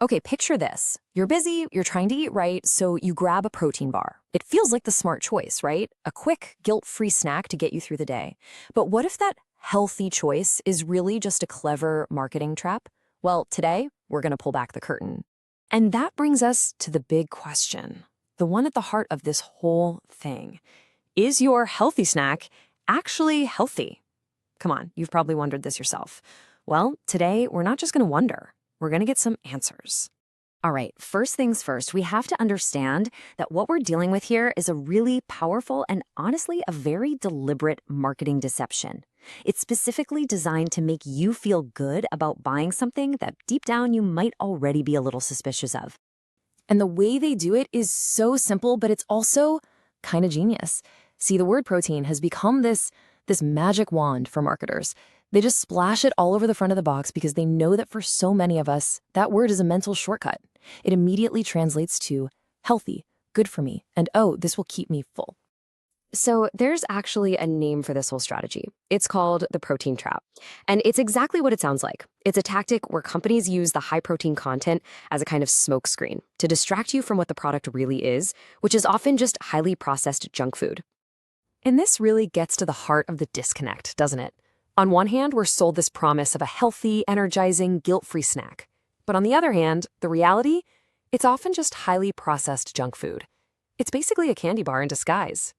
Okay, picture this. You're busy, you're trying to eat right, so you grab a protein bar. It feels like the smart choice, right? A quick, guilt-free snack to get you through the day. But what if that healthy choice is really just a clever marketing trap? Well, today, we're going to pull back the curtain. And that brings us to the big question, the one at the heart of this whole thing. Is your healthy snack actually healthy? Come on, you've probably wondered this yourself. Well, today, we're not just going to wonder. We're going to get some answers. All right, first things first, we have to understand that what we're dealing with here is a really powerful and honestly a very deliberate marketing deception. It's specifically designed to make you feel good about buying something that deep down you might already be a little suspicious of. And the way they do it is so simple, but it's also kind of genius. See, the word protein has become this magic wand for marketers. They just splash it all over the front of the box because they know that for so many of us, that word is a mental shortcut. It immediately translates to healthy, good for me, and oh, this will keep me full. So there's actually a name for this whole strategy. It's called the protein trap. And it's exactly what it sounds like. It's a tactic where companies use the high protein content as a kind of smokescreen to distract you from what the product really is, which is often just highly processed junk food. And this really gets to the heart of the disconnect, doesn't it? On one hand, we're sold this promise of a healthy, energizing, guilt-free snack. But on the other hand, the reality? It's often just highly processed junk food. It's basically a candy bar in disguise.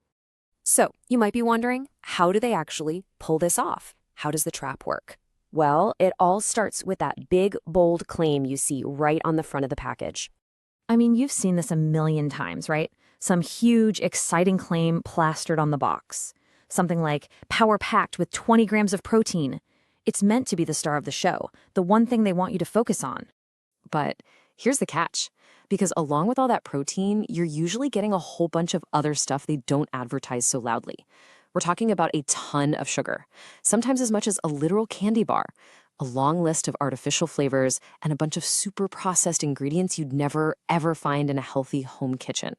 So, you might be wondering, how do they actually pull this off? How does the trap work? Well, it all starts with that big, bold claim you see right on the front of the package. I mean, you've seen this a million times, right? Some huge, exciting claim plastered on the box. Something like, power-packed with 20 grams of protein. It's meant to be the star of the show, the one thing they want you to focus on. But here's the catch. Because along with all that protein, you're usually getting a whole bunch of other stuff they don't advertise so loudly. We're talking about a ton of sugar, sometimes as much as a literal candy bar, a long list of artificial flavors, and a bunch of super processed ingredients you'd never, ever find in a healthy home kitchen.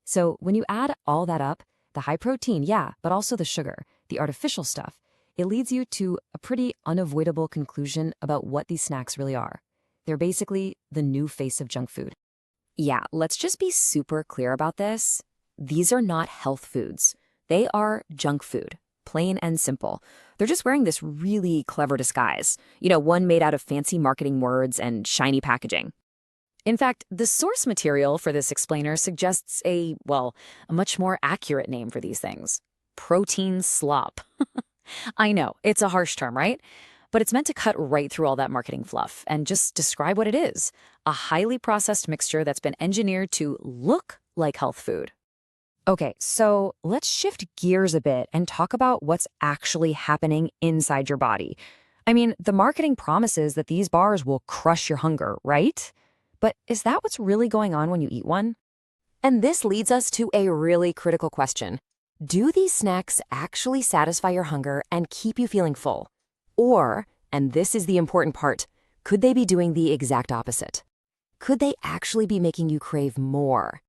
So when you add all that up, the high protein, yeah, but also the sugar, the artificial stuff, it leads you to a pretty unavoidable conclusion about what these snacks really are. They're basically the new face of junk food. Yeah, let's just be super clear about this. These are not health foods. They are junk food, plain and simple. They're just wearing this really clever disguise, one made out of fancy marketing words and shiny packaging. In fact, the source material for this explainer suggests a much more accurate name for these things. Protein slop. I know, it's a harsh term, right? But it's meant to cut right through all that marketing fluff and just describe what it is. A highly processed mixture that's been engineered to look like health food. Okay, so let's shift gears a bit and talk about what's actually happening inside your body. I mean, the marketing promises that these bars will crush your hunger, right? But is that what's really going on when you eat one? And this leads us to a really critical question. Do these snacks actually satisfy your hunger and keep you feeling full? Or, and this is the important part, could they be doing the exact opposite? Could they actually be making you crave more?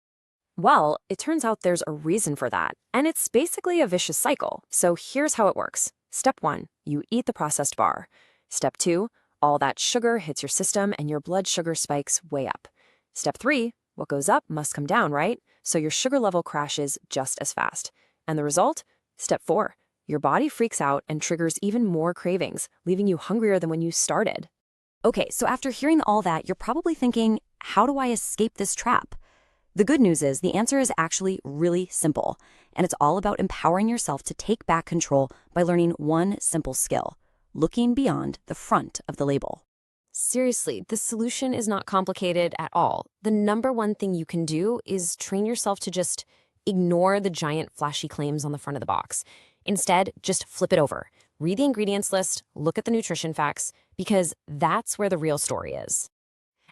Well, it turns out there's a reason for that, and it's basically a vicious cycle. So here's how it works. Step 1, you eat the processed bar. Step 2, all that sugar hits your system and your blood sugar spikes way up. Step 3, what goes up must come down, right? So your sugar level crashes just as fast. And the result? Step 4, your body freaks out and triggers even more cravings, leaving you hungrier than when you started. Okay, so after hearing all that, you're probably thinking, how do I escape this trap? The good news is the answer is actually really simple, and it's all about empowering yourself to take back control by learning one simple skill: looking beyond the front of the label. Seriously, the solution is not complicated at all. The number one thing you can do is train yourself to just ignore the giant flashy claims on the front of the box. Instead, just flip it over. Read the ingredients list, look at the nutrition facts, because that's where the real story is.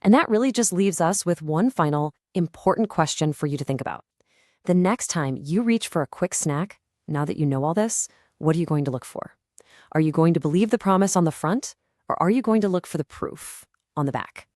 And that really just leaves us with one final, important question for you to think about. The next time you reach for a quick snack, now that you know all this, what are you going to look for? Are you going to believe the promise on the front, or are you going to look for the proof on the back?